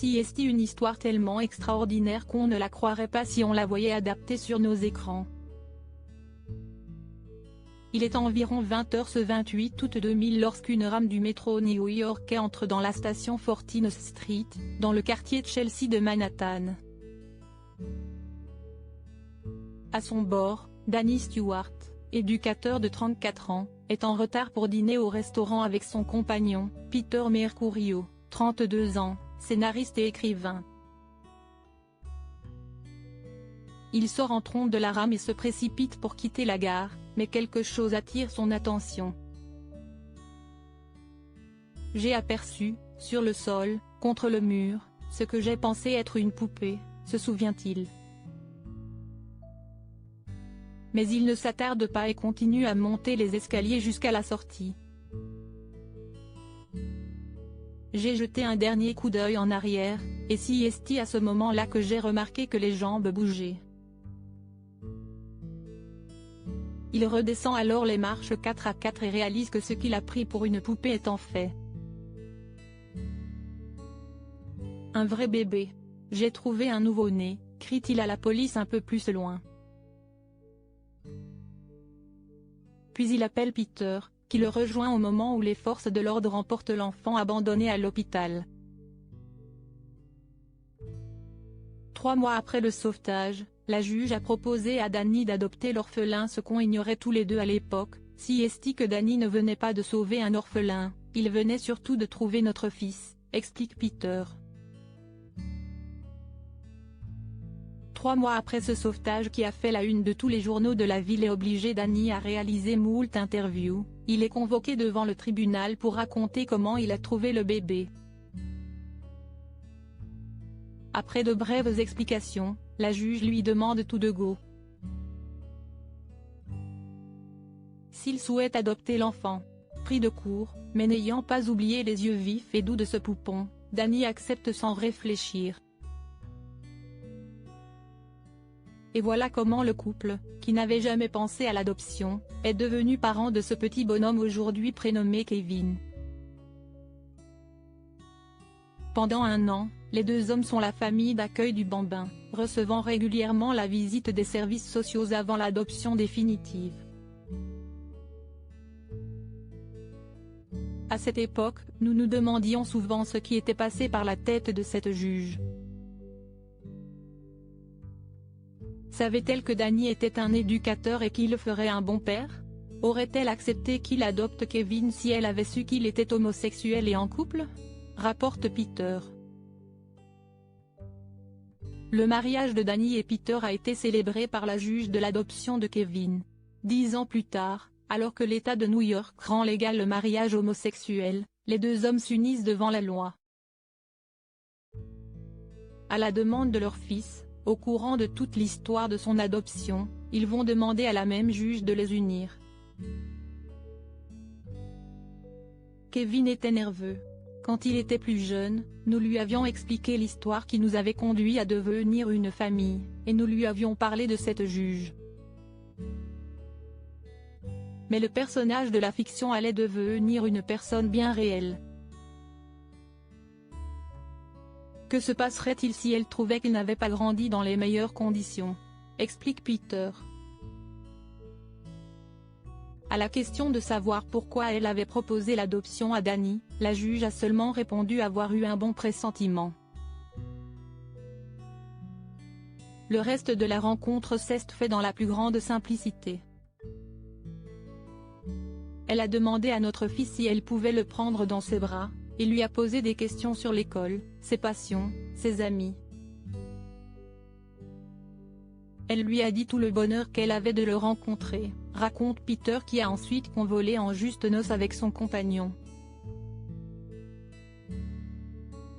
C'est une histoire tellement extraordinaire qu'on ne la croirait pas si on la voyait adaptée sur nos écrans. Il est environ 20h ce 28 août 2000 lorsqu'une rame du métro new-yorkais entre dans la station 14th Street, dans le quartier de Chelsea de Manhattan. À son bord, Danny Stewart, éducateur de 34 ans, est en retard pour dîner au restaurant avec son compagnon, Peter Mercurio, 32 ans, scénariste et écrivain. Il sort en trombe de la rame et se précipite pour quitter la gare, mais quelque chose attire son attention. J'ai aperçu, sur le sol, contre le mur, ce que j'ai pensé être une poupée, se souvient-il. Mais il ne s'attarde pas et continue à monter les escaliers jusqu'à la sortie. J'ai jeté un dernier coup d'œil en arrière, et c'est à ce moment-là que j'ai remarqué que les jambes bougeaient. Il redescend alors les marches 4 à 4 et réalise que ce qu'il a pris pour une poupée est en fait un vrai bébé. J'ai trouvé un nouveau-né, crie-t-il à la police un peu plus loin. Puis il appelle Peter, qui le rejoint au moment où les forces de l'ordre emportent l'enfant abandonné à l'hôpital. 3 mois après le sauvetage, la juge a proposé à Danny d'adopter l'orphelin, ce qu'on ignorait tous les deux à l'époque. C'est que Danny ne venait pas de sauver un orphelin, il venait surtout de trouver notre fils, explique Peter. 3 mois après ce sauvetage qui a fait la une de tous les journaux de la ville et obligé Danny à réaliser moult interviews, il est convoqué devant le tribunal pour raconter comment il a trouvé le bébé. Après de brèves explications, la juge lui demande tout de go s'il souhaite adopter l'enfant. Pris de court, mais n'ayant pas oublié les yeux vifs et doux de ce poupon, Danny accepte sans réfléchir. Et voilà comment le couple, qui n'avait jamais pensé à l'adoption, est devenu parent de ce petit bonhomme aujourd'hui prénommé Kevin. Pendant 1 an, les 2 hommes sont la famille d'accueil du bambin, recevant régulièrement la visite des services sociaux avant l'adoption définitive. À cette époque, nous nous demandions souvent ce qui était passé par la tête de cette juge. Savait-elle que Danny était un éducateur et qu'il ferait un bon père? Aurait-elle accepté qu'il adopte Kevin si elle avait su qu'il était homosexuel et en couple? Rapporte Peter. Le mariage de Danny et Peter a été célébré par la juge de l'adoption de Kevin. 10 ans plus tard, alors que l'État de New York rend légal le mariage homosexuel, les 2 hommes s'unissent devant la loi. À la demande de leur fils, au courant de toute l'histoire de son adoption, ils vont demander à la même juge de les unir. Kevin était nerveux. Quand il était plus jeune, nous lui avions expliqué l'histoire qui nous avait conduit à devenir une famille, et nous lui avions parlé de cette juge. Mais le personnage de la fiction allait devenir une personne bien réelle. Que se passerait-il si elle trouvait qu'il n'avait pas grandi dans les meilleures conditions? Explique Peter. À la question de savoir pourquoi elle avait proposé l'adoption à Danny, la juge a seulement répondu avoir eu un bon pressentiment. Le reste de la rencontre s'est fait dans la plus grande simplicité. Elle a demandé à notre fils si elle pouvait le prendre dans ses bras, et lui a posé des questions sur l'école, ses passions, ses amis. Elle lui a dit tout le bonheur qu'elle avait de le rencontrer, raconte Peter qui a ensuite convolé en juste noces avec son compagnon.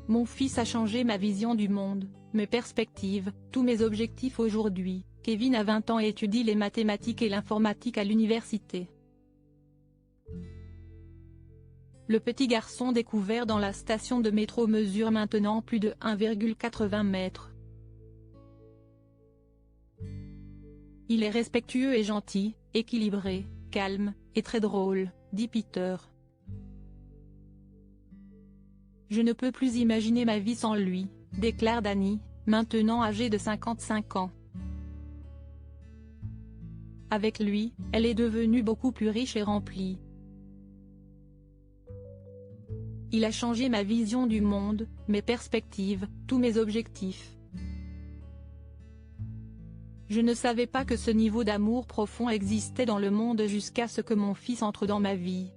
Mon fils a changé ma vision du monde, mes perspectives, tous mes objectifs aujourd'hui. Kevin a 20 ans et étudie les mathématiques et l'informatique à l'université. Le petit garçon découvert dans la station de métro mesure maintenant plus de 1,80 mètres. Il est respectueux et gentil, équilibré, calme, et très drôle, dit Peter. Je ne peux plus imaginer ma vie sans lui, déclare Danny, maintenant âgée de 55 ans. Avec lui, elle est devenue beaucoup plus riche et remplie. Il a changé ma vision du monde, mes perspectives, tous mes objectifs. Je ne savais pas que ce niveau d'amour profond existait dans le monde jusqu'à ce que mon fils entre dans ma vie.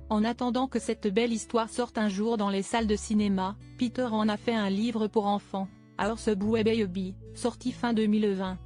En attendant que cette belle histoire sorte un jour dans les salles de cinéma, Peter en a fait un livre pour enfants, Our Subway Baby, sorti fin 2020.